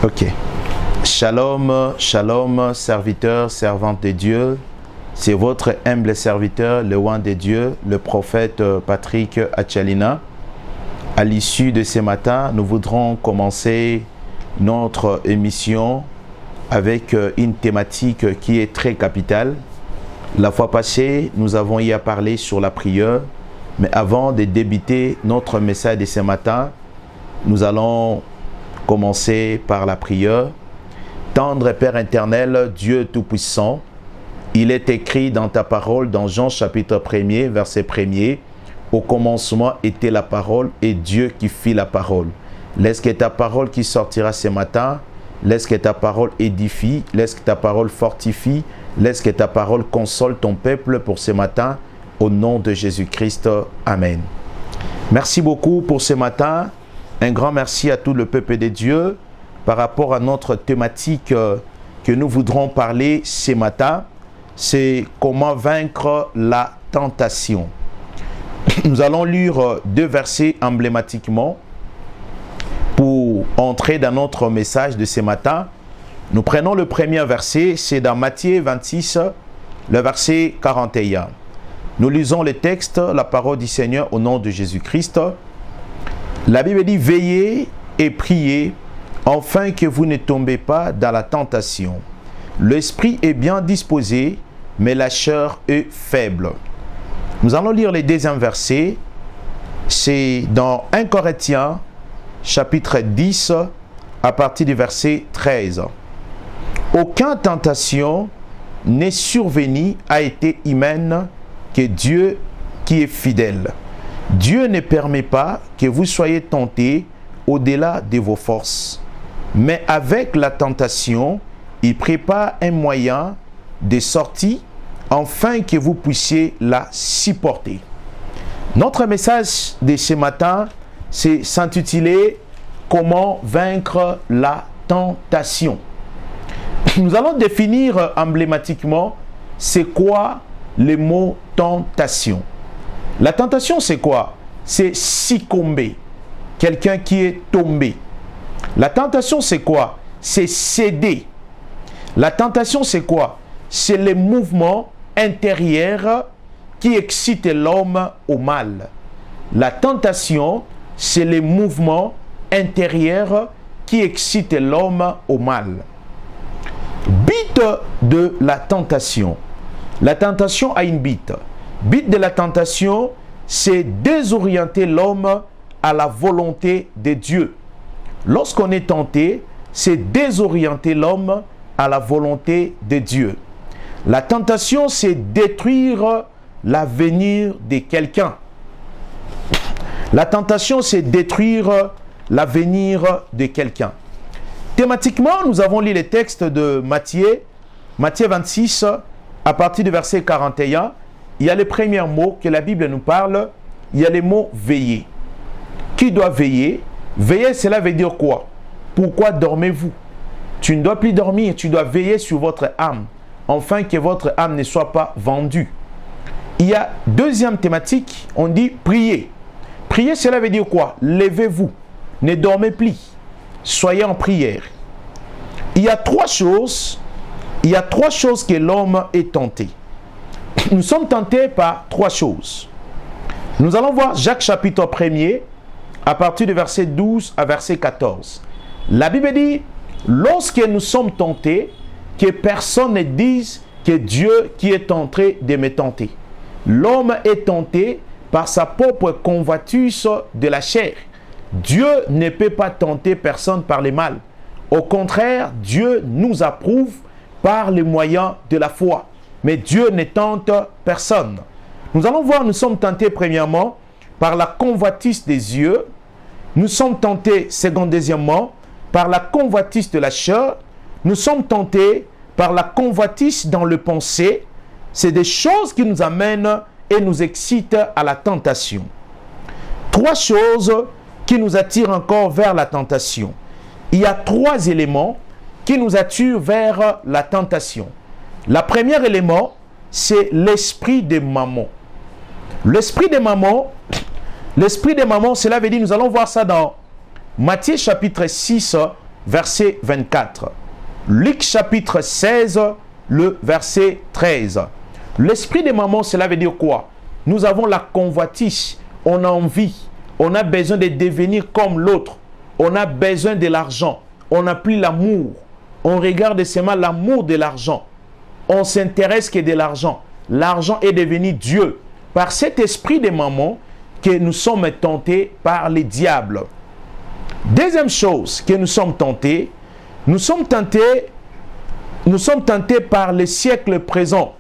Ok. Shalom, shalom, serviteurs, servantes de Dieu. C'est votre humble serviteur, le roi de Dieu, le prophète Patrick Achalina. À l'issue de ce matin, nous voudrons commencer notre émission avec une thématique qui est très capitale. La fois passée, nous avons y à parler sur la prière. Mais avant de débuter notre message de ce matin, nous allons commencer par la prière. Tendre Père éternel, Dieu Tout-Puissant, il est écrit dans ta parole, dans Jean chapitre 1er, verset 1er, au commencement était la parole et Dieu qui fit la parole. Laisse que ta parole qui sortira ce matin, laisse que ta parole édifie, laisse que ta parole fortifie, laisse que ta parole console ton peuple pour ce matin, au nom de Jésus-Christ. Amen. Merci beaucoup pour ce matin. Un grand merci à tout le peuple de Dieu par rapport à notre thématique que nous voudrons parler ce matin. C'est comment vaincre la tentation. Nous allons lire deux versets emblématiquement pour entrer dans notre message de ce matin. Nous prenons le premier verset, c'est dans Matthieu 26, le verset 41. Nous lisons le texte, la parole du Seigneur au nom de Jésus-Christ. La Bible dit « Veillez et priez, afin que vous ne tombez pas dans la tentation. L'esprit est bien disposé, mais la chair est faible. » Nous allons lire les deuxième versets. C'est dans 1 Corinthiens, chapitre 10, à partir du verset 13. « Aucune tentation n'est survenue a été humaine que Dieu qui est fidèle. Dieu ne permet pas que vous soyez tentés au-delà de vos forces. Mais avec la tentation, il prépare un moyen de sortie afin que vous puissiez la supporter. » Notre message de ce matin, c'est s'intituler « Comment vaincre la tentation ». Nous allons définir emblématiquement c'est quoi le mot tentation. La tentation, c'est quoi? C'est succomber. Quelqu'un qui est tombé. La tentation, c'est quoi? C'est céder. La tentation, c'est quoi? C'est le mouvement intérieur qui excite l'homme au mal. La tentation, c'est le mouvement intérieur qui excite l'homme au mal. But de la tentation. La tentation a une but. But de la tentation, c'est désorienter l'homme à la volonté de Dieu. Lorsqu'on est tenté, c'est désorienter l'homme à la volonté de Dieu. La tentation, c'est détruire l'avenir de quelqu'un. La tentation, c'est détruire l'avenir de quelqu'un. Thématiquement, nous avons lu les textes de Matthieu 26, à partir du verset 41. Il y a les premiers mots que la Bible nous parle. Il y a les mots « veiller ». Qui doit veiller? Veiller, cela veut dire quoi? Pourquoi dormez-vous? Tu ne dois plus dormir, tu dois veiller sur votre âme, afin que votre âme ne soit pas vendue. Il y a deuxième thématique, on dit « prier ». Prier, cela veut dire quoi? Levez-vous, ne dormez plus, soyez en prière. Il y a trois choses que l'homme est tenté. Nous sommes tentés par trois choses. Nous allons voir Jacques chapitre 1er à partir du verset 12 à verset 14. La Bible dit, lorsque nous sommes tentés, que personne ne dise que Dieu qui est en train de me tenter. L'homme est tenté par sa propre convoitise de la chair. Dieu ne peut pas tenter personne par le mal. Au contraire, Dieu nous approuve par les moyens de la foi. Mais Dieu ne tente personne. Nous allons voir, nous sommes tentés premièrement par la convoitise des yeux. Nous sommes tentés, deuxièmement, par la convoitise de la chair. Nous sommes tentés par la convoitise dans le pensée. C'est des choses qui nous amènent et nous excitent à la tentation. Trois choses qui nous attirent encore vers la tentation. Il y a trois éléments qui nous attirent vers la tentation. Le premier élément, c'est l'esprit de mammon. L'esprit de mammon, cela veut dire, nous allons voir ça dans Matthieu chapitre 6, verset 24. Luc chapitre 16, le verset 13. L'esprit des mamans, cela veut dire quoi? Nous avons la convoitise, on a envie, on a besoin de devenir comme l'autre, on a besoin de l'argent, on n'a plus l'amour, on regarde seulement l'amour de l'argent, on s'intéresse que de l'argent. L'argent est devenu Dieu. Par cet esprit des mamans que nous sommes tentés par les diables. Deuxième chose que nous sommes tentés par le siècle présent.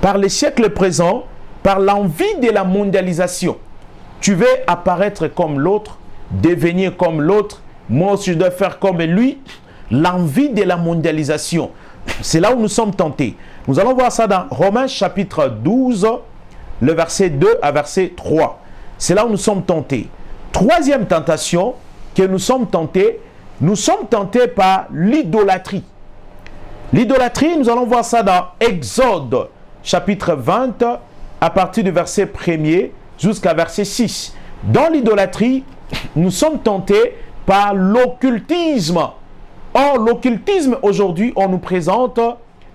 Par le siècle présent, par l'envie de la mondialisation. Tu veux apparaître comme l'autre, devenir comme l'autre, moi aussi je dois faire comme lui. L'envie de la mondialisation. C'est là où nous sommes tentés. Nous allons voir ça dans Romains chapitre 12, le verset 2 à verset 3. C'est là où nous sommes tentés. Troisième tentation que nous sommes tentés par l'idolâtrie. L'idolâtrie, nous allons voir ça dans Exode chapitre 20 à partir du verset 1er jusqu'à verset 6. Dans l'idolâtrie, nous sommes tentés par l'occultisme. Or, l'occultisme aujourd'hui, on nous présente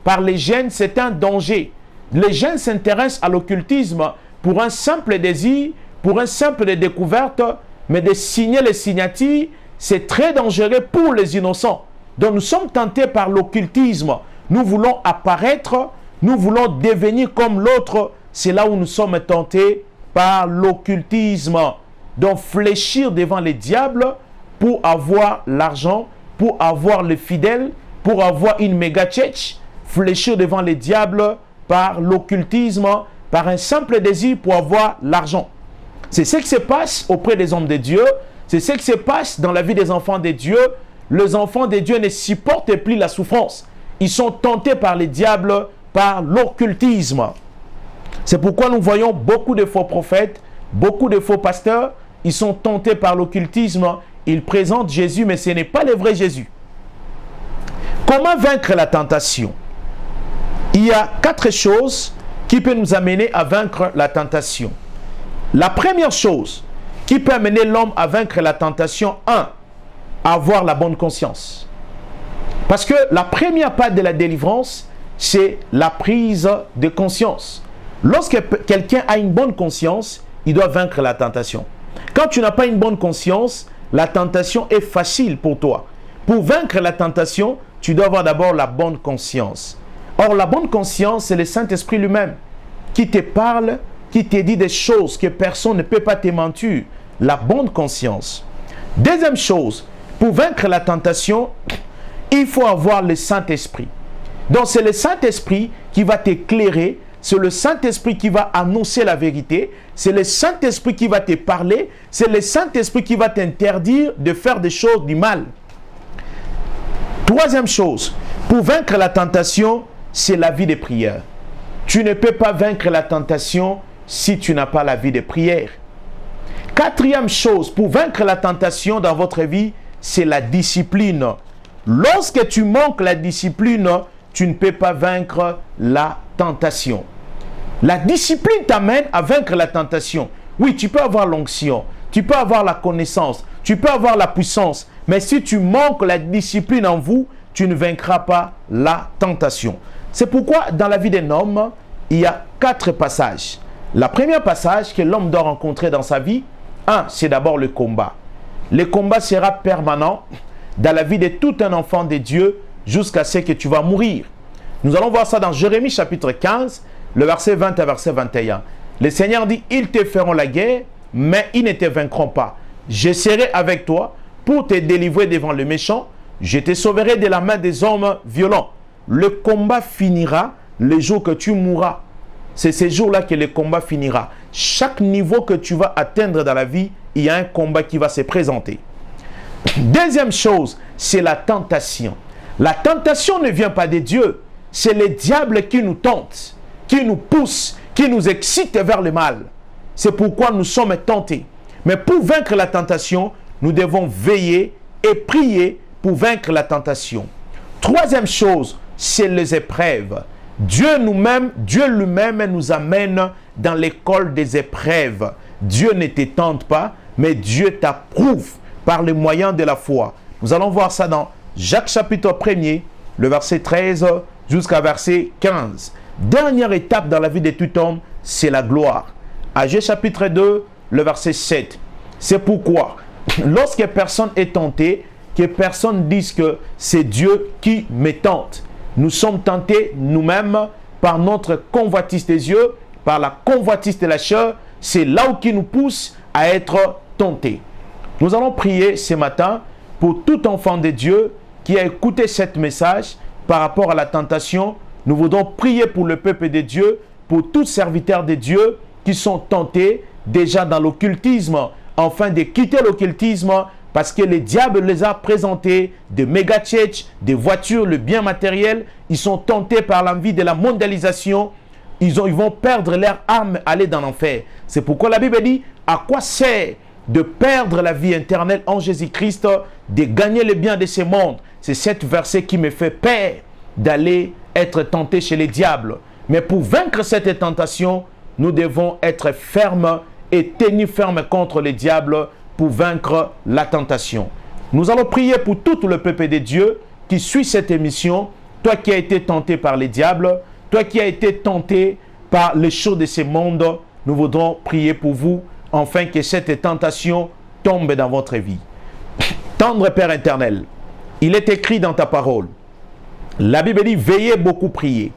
par les jeunes, c'est un danger. Les jeunes s'intéressent à l'occultisme pour un simple désir, pour un simple découverte, mais de signer les signatures, c'est très dangereux pour les innocents. Donc nous sommes tentés par l'occultisme. Nous voulons apparaître, nous voulons devenir comme l'autre. C'est là où nous sommes tentés par l'occultisme. Donc fléchir devant les diables pour avoir l'argent, pour avoir les fidèles, pour avoir une méga church, fléchir devant les diables par l'occultisme, par un simple désir pour avoir l'argent. C'est ce qui se passe auprès des hommes de Dieu, c'est ce qui se passe dans la vie des enfants de Dieu. Les enfants de Dieu ne supportent plus la souffrance. Ils sont tentés par les diables, par l'occultisme. C'est pourquoi nous voyons beaucoup de faux prophètes, beaucoup de faux pasteurs, ils sont tentés par l'occultisme. Ils présentent Jésus, mais ce n'est pas le vrai Jésus. Comment vaincre la tentation? Il y a 4 choses qui peuvent nous amener à vaincre la tentation. La première chose qui peut amener l'homme à vaincre la tentation, 1, avoir la bonne conscience. Parce que la première part de la délivrance, c'est la prise de conscience. Lorsque quelqu'un a une bonne conscience, il doit vaincre la tentation. Quand tu n'as pas une bonne conscience, la tentation est facile pour toi. Pour vaincre la tentation, tu dois avoir d'abord la bonne conscience. Or, la bonne conscience, c'est le Saint-Esprit lui-même qui te parle, qui te dit des choses que personne ne peut pas te mentir. La bonne conscience. Deuxième chose, pour vaincre la tentation, il faut avoir le Saint-Esprit. Donc, c'est le Saint-Esprit qui va t'éclairer, c'est le Saint-Esprit qui va annoncer la vérité, c'est le Saint-Esprit qui va te parler, c'est le Saint-Esprit qui va t'interdire de faire des choses du mal. Troisième chose, pour vaincre la tentation, c'est la vie de prière. Tu ne peux pas vaincre la tentation si tu n'as pas la vie de prière. Quatrième chose, pour vaincre la tentation dans votre vie, c'est la discipline. Lorsque tu manques la discipline, tu ne peux pas vaincre la tentation. La discipline t'amène à vaincre la tentation. Oui, tu peux avoir l'onction, tu peux avoir la connaissance, tu peux avoir la puissance, mais si tu manques la discipline en vous, tu ne vaincras pas la tentation. C'est pourquoi dans la vie d'un homme, il y a 4 passages. Le premier passage que l'homme doit rencontrer dans sa vie, 1, c'est d'abord le combat. Le combat sera permanent dans la vie de tout un enfant de Dieu jusqu'à ce que tu vas mourir. Nous allons voir ça dans Jérémie chapitre 15, le verset 20 à verset 21. Le Seigneur dit, ils te feront la guerre, mais ils ne te vaincront pas. Je serai avec toi pour te délivrer devant le méchant. Je te sauverai de la main des hommes violents. Le combat finira le jour que tu mourras. C'est ce jour-là que le combat finira. Chaque niveau que tu vas atteindre dans la vie, il y a un combat qui va se présenter. Deuxième chose, c'est la tentation. La tentation ne vient pas de Dieu. C'est le diable qui nous tente, qui nous pousse, qui nous excite vers le mal. C'est pourquoi nous sommes tentés. Mais pour vaincre la tentation, nous devons veiller et prier pour vaincre la tentation. Troisième chose, c'est les épreuves. Dieu lui-même nous amène dans l'école des épreuves. Dieu ne te tente pas, mais Dieu t'approuve par le moyen de la foi. Nous allons voir ça dans Jacques chapitre 1er, le verset 13 jusqu'à verset 15. Dernière étape dans la vie de tout homme, c'est la gloire. Agé chapitre 2, le verset 7. C'est pourquoi, lorsque personne est tenté, que personne dise que c'est Dieu qui me tente. Nous sommes tentés nous-mêmes par notre convoitise des yeux, par la convoitise de la chair. C'est là où qui nous pousse à être tentés. Nous allons prier ce matin pour tout enfant de Dieu qui a écouté ce message par rapport à la tentation. Nous voudrons prier pour le peuple de Dieu, pour tous serviteurs de Dieu qui sont tentés déjà dans l'occultisme, afin de quitter l'occultisme parce que le diable les a présentés des méga tchèques, des voitures, le bien matériel. Ils sont tentés par l'envie de la mondialisation. Ils vont perdre leur âme, aller dans l'enfer. C'est pourquoi la Bible dit, à quoi sert de perdre la vie éternelle en Jésus-Christ, de gagner le bien de ce monde? C'est cet verset qui me fait peur d'aller être tenté chez les diables. Mais pour vaincre cette tentation, nous devons être fermes et tenir ferme contre les diables pour vaincre la tentation. Nous allons prier pour tout le peuple de Dieu qui suit cette émission. Toi qui as été tenté par les diables, toi qui as été tenté par les choses de ce monde, nous voudrons prier pour vous, afin que cette tentation tombe dans votre vie. Tendre Père éternel, il est écrit dans ta parole, la Bible dit, veillez beaucoup prier,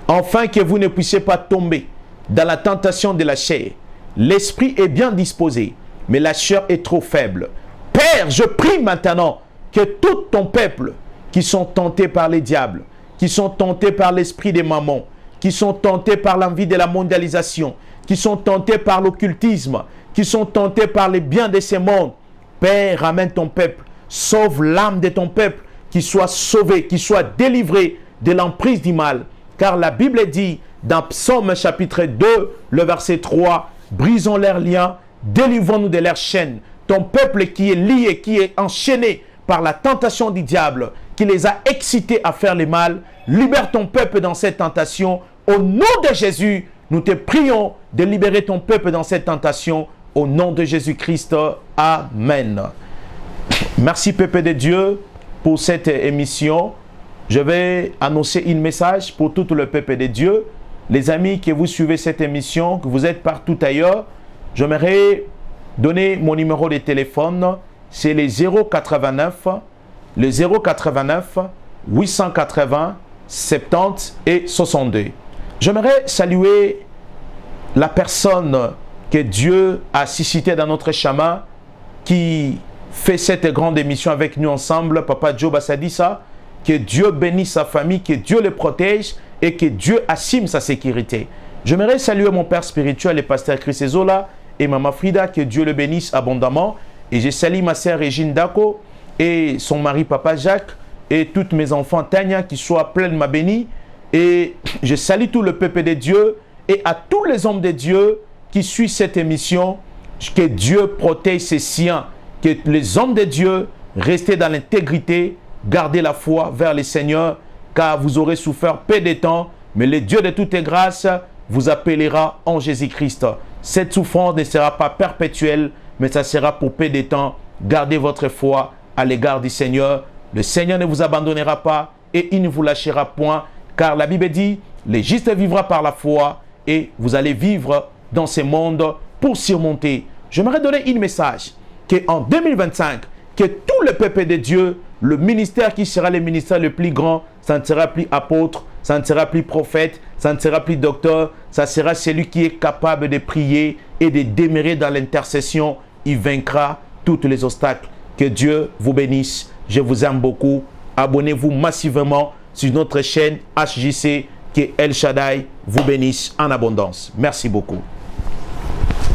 afin que vous ne puissiez pas tomber dans la tentation de la chair. L'esprit est bien disposé, mais la chair est trop faible. Père, je prie maintenant que tout ton peuple qui sont tentés par les diables, qui sont tentés par l'esprit des mamans, qui sont tentés par l'envie de la mondialisation, qui sont tentés par l'occultisme, qui sont tentés par les biens de ce monde. Père, ramène ton peuple, sauve l'âme de ton peuple, qui soit sauvé, qui soit délivré de l'emprise du mal. Car la Bible dit dans Psaume chapitre 2, le verset 3, brisons leurs liens, délivrons-nous de leurs chaînes. Ton peuple qui est lié, qui est enchaîné par la tentation du diable, qui les a excités à faire le mal, libère ton peuple dans cette tentation. Au nom de Jésus, nous te prions de libérer ton peuple dans cette tentation. Au nom de Jésus-Christ, Amen. Merci peuple de Dieu pour cette émission. Je vais annoncer un message pour tout le peuple de Dieu. Les amis que vous suivez cette émission, que vous êtes partout ailleurs, j'aimerais donner mon numéro de téléphone. C'est le 089 880 70 et 62. J'aimerais saluer la personne que Dieu a suscitée dans notre chemin, qui fait cette grande émission avec nous ensemble, Papa Joe Bassadissa. Que Dieu bénisse sa famille, que Dieu le protège et que Dieu assume sa sécurité. J'aimerais saluer mon père spirituel, le pasteur Chris Ezola, et Maman Frida, que Dieu le bénisse abondamment. Et je salue ma sœur Régine Dako et son mari Papa Jacques et toutes mes enfants Tania qui soient pleinement bénis. Et je salue tout le peuple de Dieu et à tous les hommes de Dieu qui suivent cette émission. Que Dieu protège ses siens, que les hommes de Dieu restent dans l'intégrité, gardez la foi vers le Seigneur, car vous aurez souffert peu de temps, mais le Dieu de toutes grâces vous appellera en Jésus-Christ. Cette souffrance ne sera pas perpétuelle, mais ça sera pour peu de temps. Gardez votre foi à l'égard du Seigneur. Le Seigneur ne vous abandonnera pas et il ne vous lâchera point, car la Bible dit, le juste vivra par la foi et vous allez vivre dans ce monde pour surmonter. J'aimerais donner un message, qu'en 2025, que tout le peuple de Dieu, le ministère qui sera le ministère le plus grand, ça ne sera plus apôtre, ça ne sera plus prophète, ça ne sera plus docteur, ça sera celui qui est capable de prier et de demeurer dans l'intercession. Il vaincra tous les obstacles. Que Dieu vous bénisse. Je vous aime beaucoup. Abonnez-vous massivement sur notre chaîne HJC. Que El Shaddai vous bénisse en abondance. Merci beaucoup.